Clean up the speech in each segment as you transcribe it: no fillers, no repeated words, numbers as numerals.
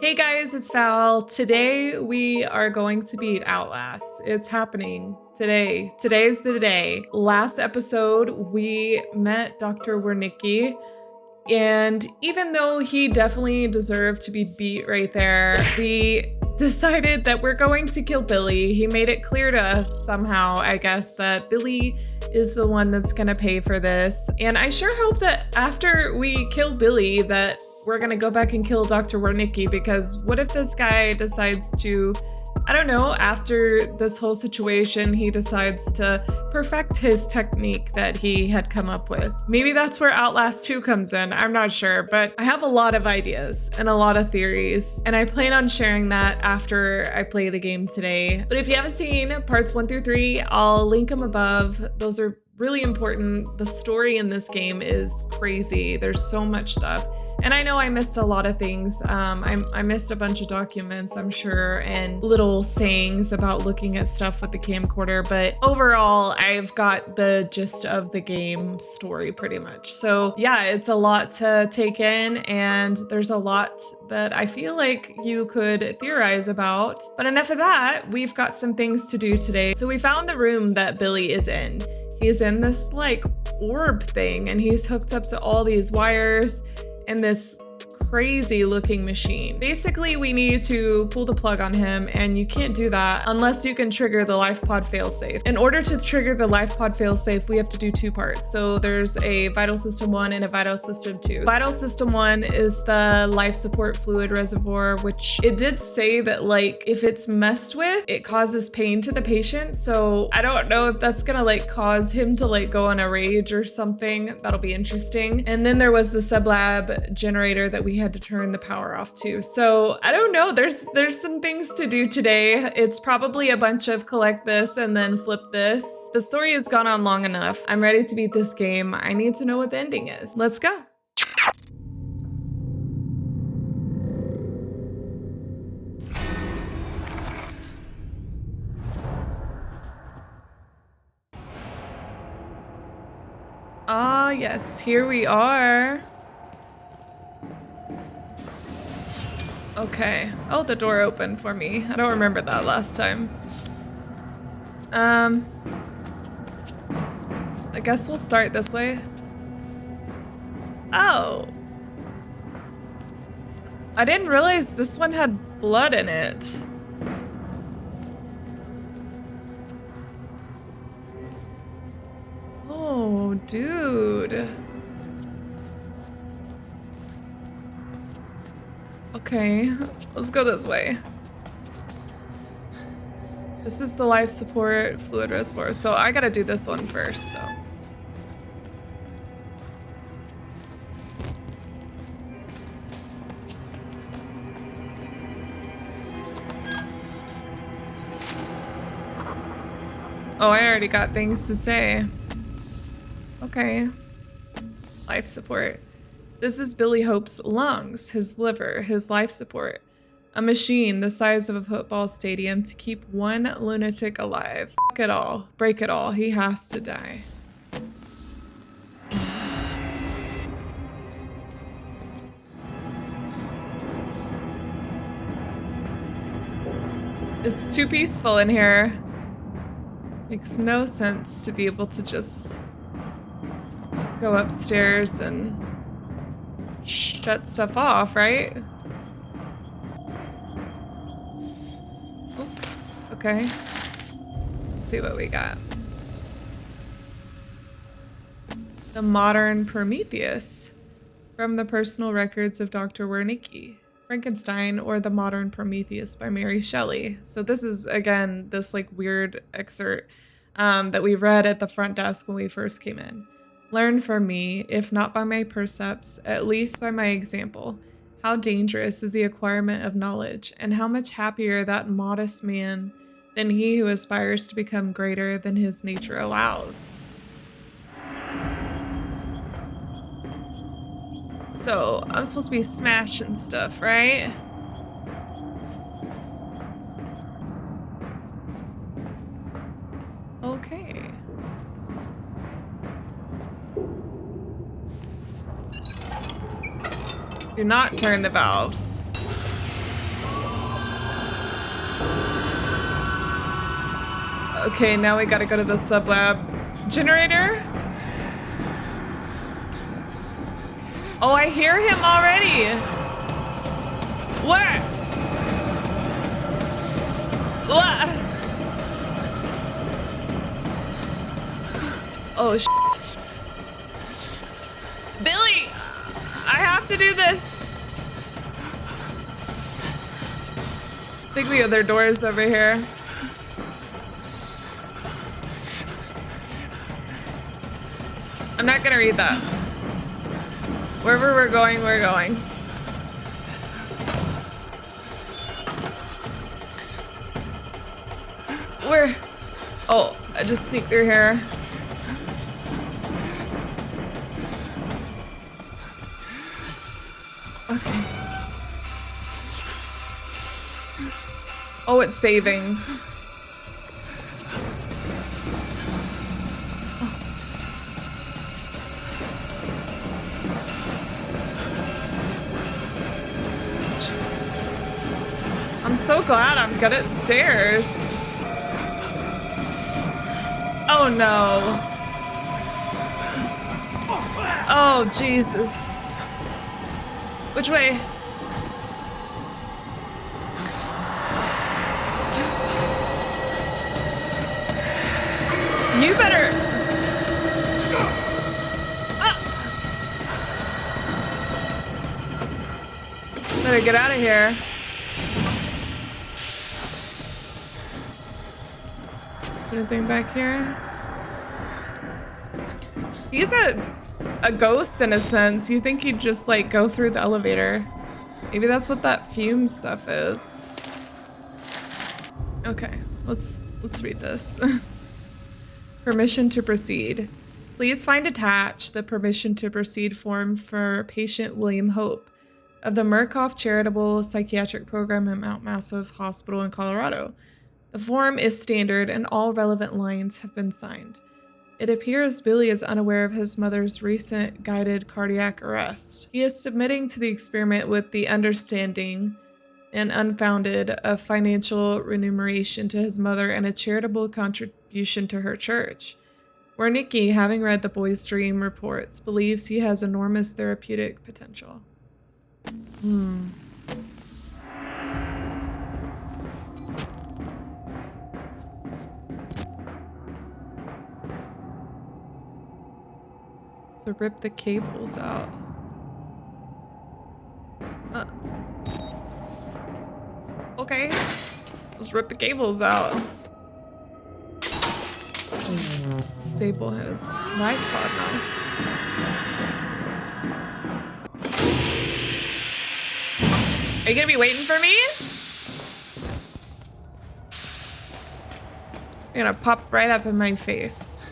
Hey guys, it's Val. Today we are going to beat Outlast. It's happening today. Today's the day. Last episode, we met Dr. Wernicke, and even though he definitely deserved to be beat right there, we decided that we're going to kill Billy. He made it clear to us somehow, I guess, that Billy is the one that's gonna pay for this. And I sure hope that after we kill Billy that we're gonna go back and kill Dr. Wernicke, because what if this guy decides to, I don't know, after this whole situation, he decides to perfect his technique that he had come up with. Maybe that's where Outlast 2 comes in, I'm not sure, but I have a lot of ideas and a lot of theories, and I plan on sharing that after I play the game today. But if you haven't seen parts 1 through 3, I'll link them above. Those are really important. The story in this game is crazy. There's so much stuff. And I know I missed a lot of things. I missed a bunch of documents, I'm sure, and little sayings about looking at stuff with the camcorder, but overall, I've got the gist of the game story pretty much. So yeah, it's a lot to take in, and there's a lot that I feel like you could theorize about. But enough of that, we've got some things to do today. So we found the room that Billy is in. He's in this like orb thing, and he's hooked up to all these wires and this crazy looking machine. Basically, we need to pull the plug on him, and you can't do that unless you can trigger the life pod failsafe. In order to trigger the life pod failsafe, we have to do two parts. So there's a vital system 1 and a vital system 2. Vital system 1 is the life support fluid reservoir, which it did say that like if it's messed with, it causes pain to the patient. So I don't know if that's gonna like cause him to like go on a rage or something. That'll be interesting. And then there was the sublab generator that we had to turn the power off to. So I don't know, there's some things to do today. It's probably a bunch of collect this and then flip this. The story has gone on long enough. I'm ready to beat this game. I need to know what the ending is. Let's go. Ah, yes, here we are. Okay. Oh, the door opened for me. I don't remember that last time. I guess we'll start this way. Oh. I didn't realize this one had blood in it. Oh, dude. Okay, let's go this way. This is the life support fluid reservoir, so I gotta do this one first, so. Oh, I already got things to say. Okay. Life support. This is Billy Hope's lungs, his liver, his life support. A machine the size of a football stadium to keep one lunatic alive. Fuck it all. Break it all. He has to die. It's too peaceful in here. Makes no sense to be able to just go upstairs and shut stuff off, right? Oop. Okay. Let's see what we got. The Modern Prometheus. From the personal records of Dr. Wernicke. Frankenstein or the Modern Prometheus by Mary Shelley. So this is, again, this like weird excerpt that we read at the front desk when we first came in. Learn from me, if not by my percepts, at least by my example. How dangerous is the acquirement of knowledge, and how much happier that modest man than he who aspires to become greater than his nature allows. So, I'm supposed to be smashing stuff, right? Okay. Do not turn the valve. Okay, now we gotta go to the sublab generator. Oh, I hear him already. What? What? Oh, Billy, I have to do this. I think the other door is over here. I'm not gonna read that. Wherever we're going, we're going. Where? Oh, I just sneak through here. Okay. Oh, it's saving. Jesus. I'm so glad I'm good at stairs. Oh no. Oh Jesus. Which way? You better. Better get out of here. Is there anything back here? He's a ghost in a sense. You think he'd just like go through the elevator. Maybe that's what that fume stuff is. Okay, let's read this. Permission to proceed. Please find attached the permission to proceed form for patient William Hope of the Murkoff Charitable Psychiatric Program at Mount Massive Hospital in Colorado. The form is standard and all relevant lines have been signed. It appears Billy is unaware of his mother's recent guided cardiac arrest. He is submitting to the experiment with the understanding and unfounded of financial remuneration to his mother and a charitable contribution to her church. Wernicke, having read the boy's dream reports, believes he has enormous therapeutic potential. To rip the cables out. Okay. Let's rip the cables out. Disable his life pod now. Are you gonna be waiting for me? You're gonna pop right up in my face.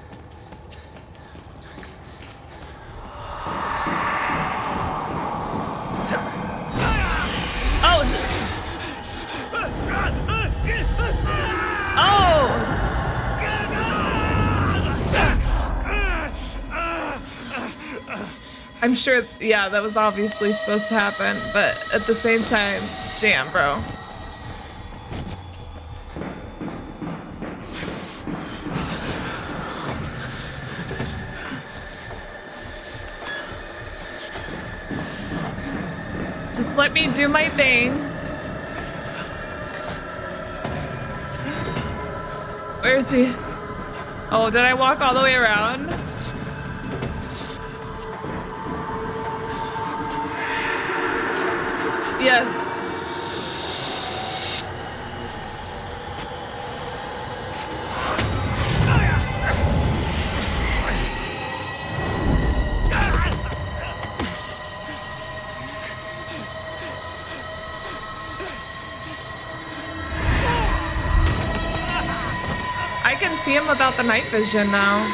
I'm sure, yeah, that was obviously supposed to happen, but at the same time, damn, bro. Just let me do my thing. Where is he? Oh, did I walk all the way around? Yes. I can see him without the night vision now.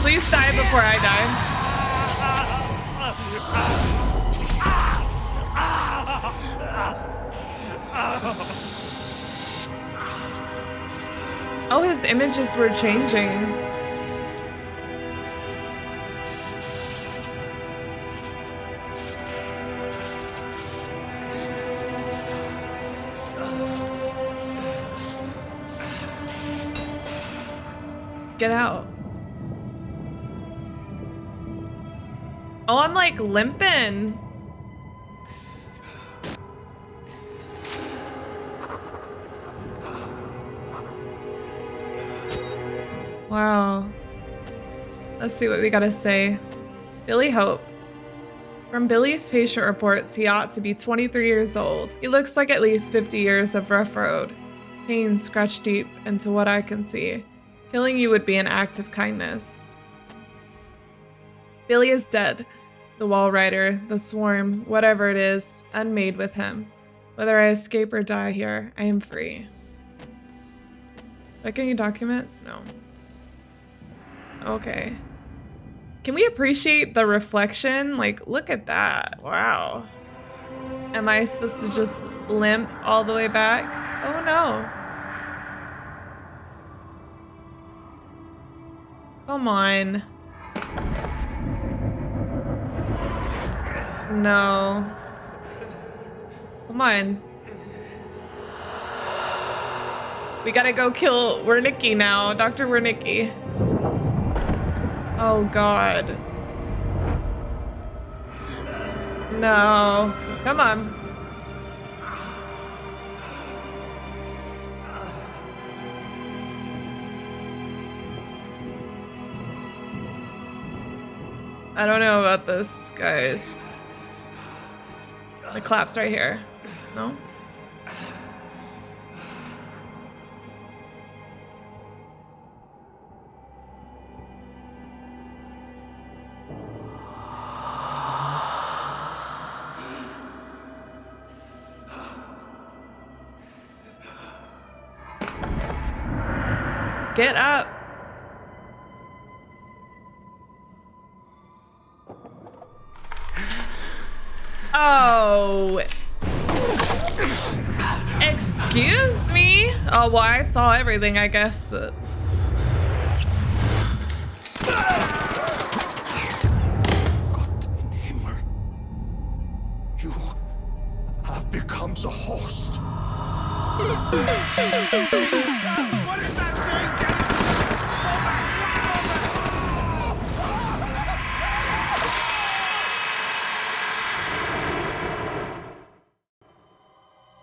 Please die before I die. Oh, his images were changing. Get out. Oh, I'm like limping. Wow. Let's see what we gotta say. Billy Hope. From Billy's patient reports, he ought to be 23 years old. He looks like at least 50 years of rough road. Pain scratched deep into what I can see. Killing you would be an act of kindness. Billy is dead. The wall rider, the swarm, whatever it is, unmade with him. Whether I escape or die here, I am free. Like any documents? No. Okay. Can we appreciate the reflection? Like, look at that. Wow. Am I supposed to just limp all the way back? Oh no. Come on. No. Come on. We gotta go kill Wernicke now, Dr. Wernicke. Oh God. No. Come on. I don't know about this, guys. The clap's right here. No? Get up. Oh. Excuse me? Oh, well, I saw everything, I guess. God Himmel. You have become the host. What is that thing?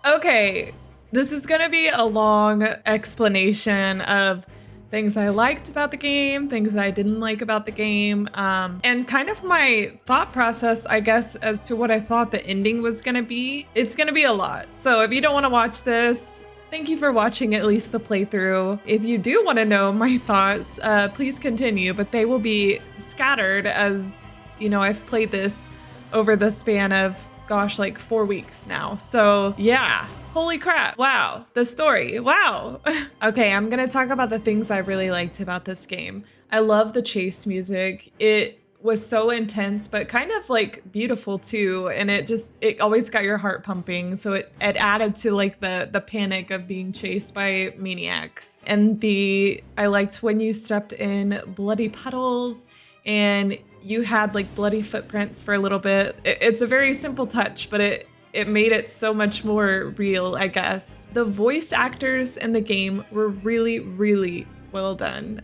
Okay, this is gonna be a long explanation of things I liked about the game, things I didn't like about the game, and kind of my thought process, I guess, as to what I thought the ending was gonna be. It's gonna be a lot. So if you don't wanna watch this, thank you for watching at least the playthrough. If you do wanna know my thoughts, please continue, but they will be scattered as, you know, I've played this over the span of, gosh, like 4 weeks now. So yeah, holy crap. Wow, the story, wow. Okay, I'm gonna talk about the things I really liked about this game. I love the chase music. It was so intense, but kind of like beautiful too. And it always got your heart pumping. So it added to like the panic of being chased by maniacs. And I liked when you stepped in bloody puddles and you had like bloody footprints for a little bit. It's a very simple touch, but it made it so much more real, I guess. The voice actors in the game were really, really well done.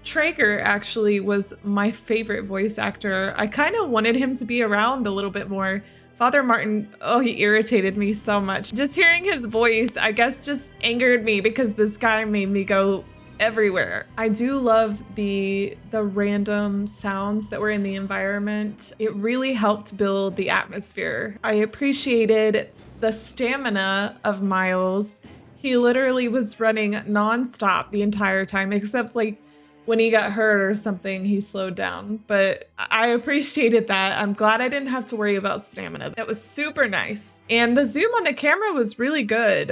Traeger actually was my favorite voice actor. I kind of wanted him to be around a little bit more. Father Martin, oh, he irritated me so much. Just hearing his voice, I guess, just angered me because this guy made me go everywhere. I do love the random sounds that were in the environment. It really helped build the atmosphere. I appreciated the stamina of Miles. He literally was running nonstop the entire time, except like when he got hurt or something, he slowed down. But I appreciated that. I'm glad I didn't have to worry about stamina. That was super nice. And the zoom on the camera was really good.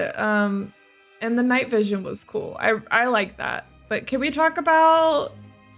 And the night vision was cool. I like that. But can we talk about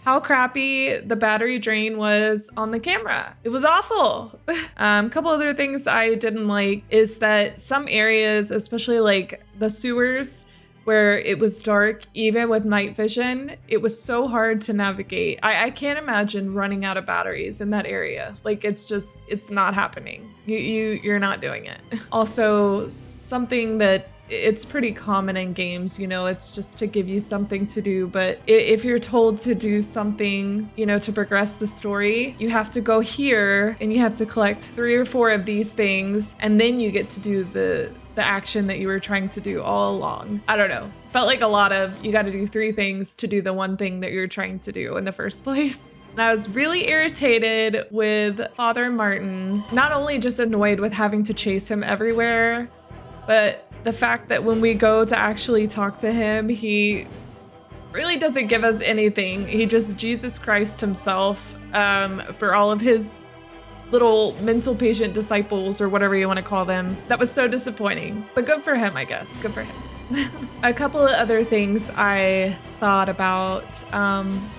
how crappy the battery drain was on the camera? It was awful. A couple other things I didn't like is that some areas, especially like the sewers, where it was dark, even with night vision, it was so hard to navigate. I can't imagine running out of batteries in that area. Like it's not happening. You're not doing it. Also, something that it's pretty common in games, you know, it's just to give you something to do. But if you're told to do something, you know, to progress the story, you have to go here and you have to collect 3 or 4 of these things, and then you get to do the action that you were trying to do all along. I don't know. Felt like a lot of, you got to do 3 things to do the one thing that you're trying to do in the first place. And I was really irritated with Father Martin, not only just annoyed with having to chase him everywhere, but the fact that when we go to actually talk to him, he really doesn't give us anything. He just Jesus Christ himself for all of his little mental patient disciples or whatever you want to call them. That was so disappointing, but good for him, I guess. Good for him. A couple of other things I thought about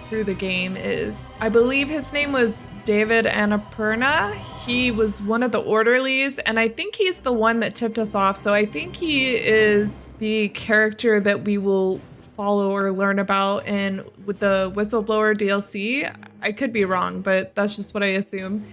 through the game is, I believe his name was David Annapurna. He was one of the orderlies, and I think he's the one that tipped us off. So I think he is the character that we will follow or learn about with the Whistleblower DLC. I could be wrong, but that's just what I assume.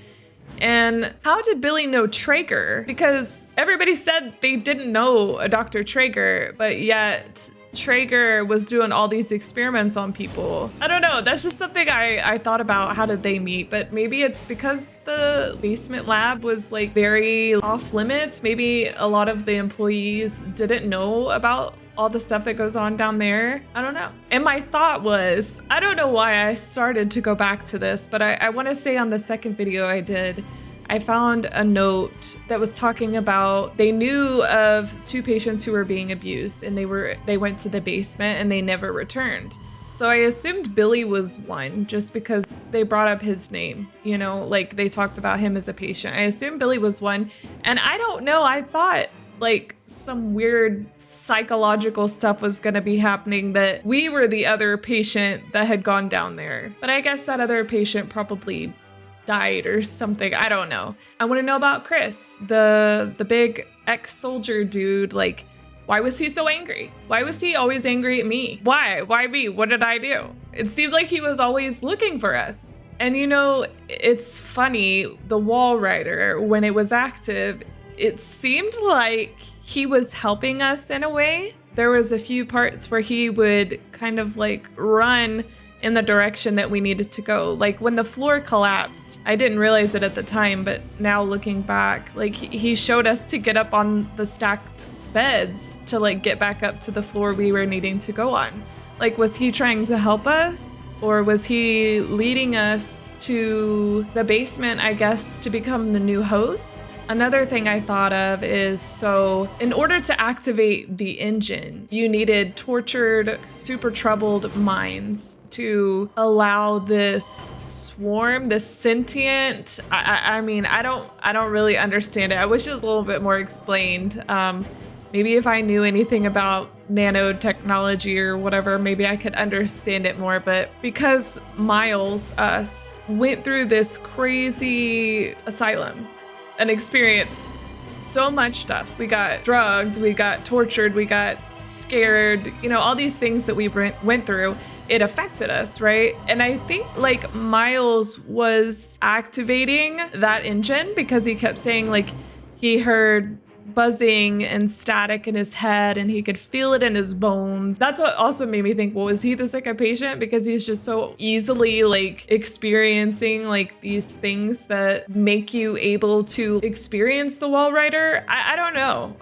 And how did Billy know Traeger? Because everybody said they didn't know a Dr. Traeger, but yet Traeger was doing all these experiments on people. I don't know, that's just something I thought about. How did they meet? But maybe it's because the basement lab was like very off limits. Maybe a lot of the employees didn't know about all the stuff that goes on down there. I don't know. And my thought was, I don't know why I started to go back to this, but I want to say on the second video I did, I found a note that was talking about, they knew of 2 patients who were being abused, and they went to the basement and they never returned. So I assumed Billy was one, just because they brought up his name, you know, like they talked about him as a patient. I assumed Billy was one, and I don't know, I thought like some weird psychological stuff was gonna be happening, that we were the other patient that had gone down there. But I guess that other patient probably died or something. I don't know. I want to know about Chris, the big ex-soldier dude. Like, why was he so angry? Why was he always angry at me? Why? Why me? What did I do? It seems like he was always looking for us. And you know, it's funny, the wall rider, when it was active, it seemed like he was helping us in a way. There was a few parts where he would kind of like run in the direction that we needed to go. Like when the floor collapsed, I didn't realize it at the time, but now looking back, like he showed us to get up on the stacked beds to like get back up to the floor we were needing to go on. Like, was he trying to help us, or was he leading us to the basement, I guess, to become the new host? Another thing I thought of is, so in order to activate the engine, you needed tortured, super troubled minds to allow this swarm, this sentient, I mean, I don't really understand it. I wish it was a little bit more explained. Maybe if I knew anything about nanotechnology or whatever, maybe I could understand it more. But because Miles, us, went through this crazy asylum and experienced so much stuff. We got drugged, we got tortured, we got scared, you know, all these things that we went through, it affected us, right? And I think like Miles was activating that engine because he kept saying like he heard buzzing and static in his head and he could feel it in his bones. That's what also made me think, well, is he the sick patient? Because he's just so easily like experiencing like these things that make you able to experience the wall rider. I don't know.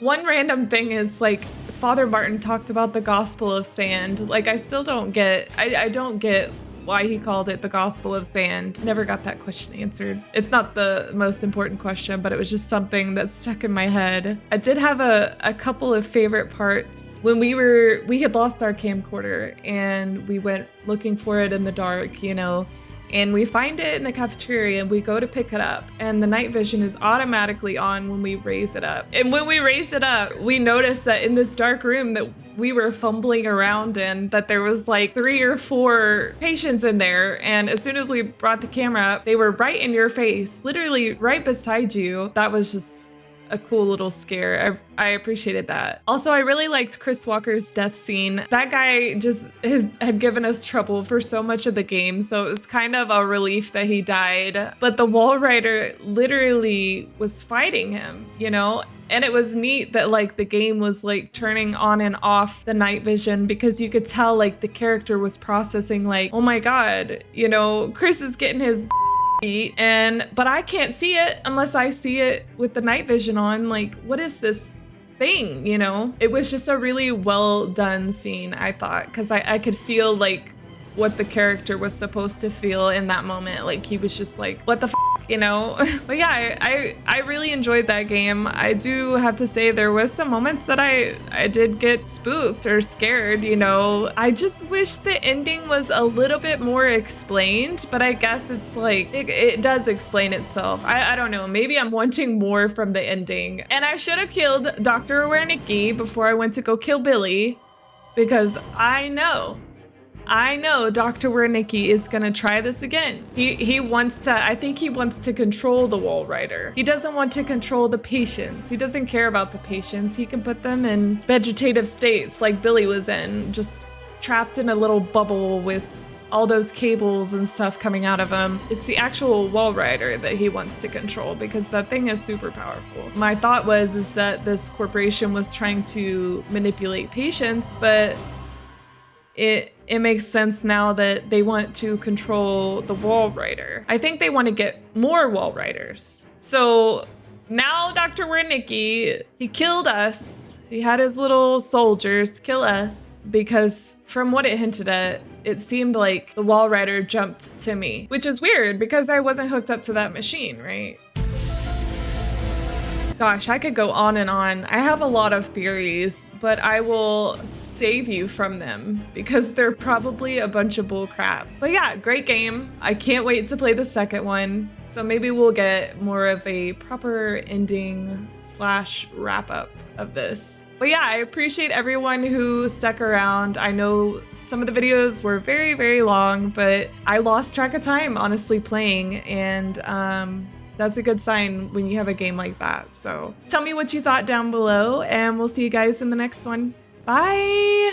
One random thing is like Father Martin talked about the Gospel of Sand. Like I still don't get, I don't get why he called it the Gospel of Sand. Never got that question answered. It's not the most important question, but it was just something that stuck in my head. I did have a couple of favorite parts when we had lost our camcorder and we went looking for it in the dark, you know, and we find it in the cafeteria and we go to pick it up and the night vision is automatically on when we raise it up. And when we raise it up, we noticed that in this dark room that we were fumbling around in, that there was like 3 or 4 patients in there. And as soon as we brought the camera up, they were right in your face, literally right beside you. That was just a cool little scare. I appreciated that. Also, I really liked Chris Walker's death scene. That guy just had given us trouble for so much of the game, so it was kind of a relief that he died. But the wall rider literally was fighting him, you know? And it was neat that like the game was like turning on and off the night vision because you could tell like the character was processing like, oh my God, you know, Chris is getting his beat but I can't see it unless I see it with the night vision on. Like, what is this thing, you know? It was just a really well done scene, I thought, because I could feel like what the character was supposed to feel in that moment. Like he was just like, what the f, you know? But yeah, I really enjoyed that game. I do have to say there was some moments that I did get spooked or scared, you know? I just wish the ending was a little bit more explained, but I guess it's like, it does explain itself. I don't know, maybe I'm wanting more from the ending. And I should have killed Dr. Wernicke before I went to go kill Billy, because I know Dr. Wernicke is gonna try this again. He wants to, I think he wants to control the wall rider. He doesn't want to control the patients. He doesn't care about the patients. He can put them in vegetative states like Billy was in, just trapped in a little bubble with all those cables and stuff coming out of him. It's the actual wall rider that he wants to control because that thing is super powerful. My thought is that this corporation was trying to manipulate patients, but it makes sense now that they want to control the wall rider. I think they want to get more wall riders. So now Dr. Wernicke, he killed us. He had his little soldiers kill us because from what it hinted at, it seemed like the wall rider jumped to me, which is weird because I wasn't hooked up to that machine, right? Gosh, I could go on and on. I have a lot of theories, but I will save you from them because they're probably a bunch of bull crap. But yeah, great game. I can't wait to play the second one. So maybe we'll get more of a proper ending / wrap up of this. But yeah, I appreciate everyone who stuck around. I know some of the videos were very, very long, but I lost track of time, honestly, playing, and that's a good sign when you have a game like that. So tell me what you thought down below, and we'll see you guys in the next one. Bye!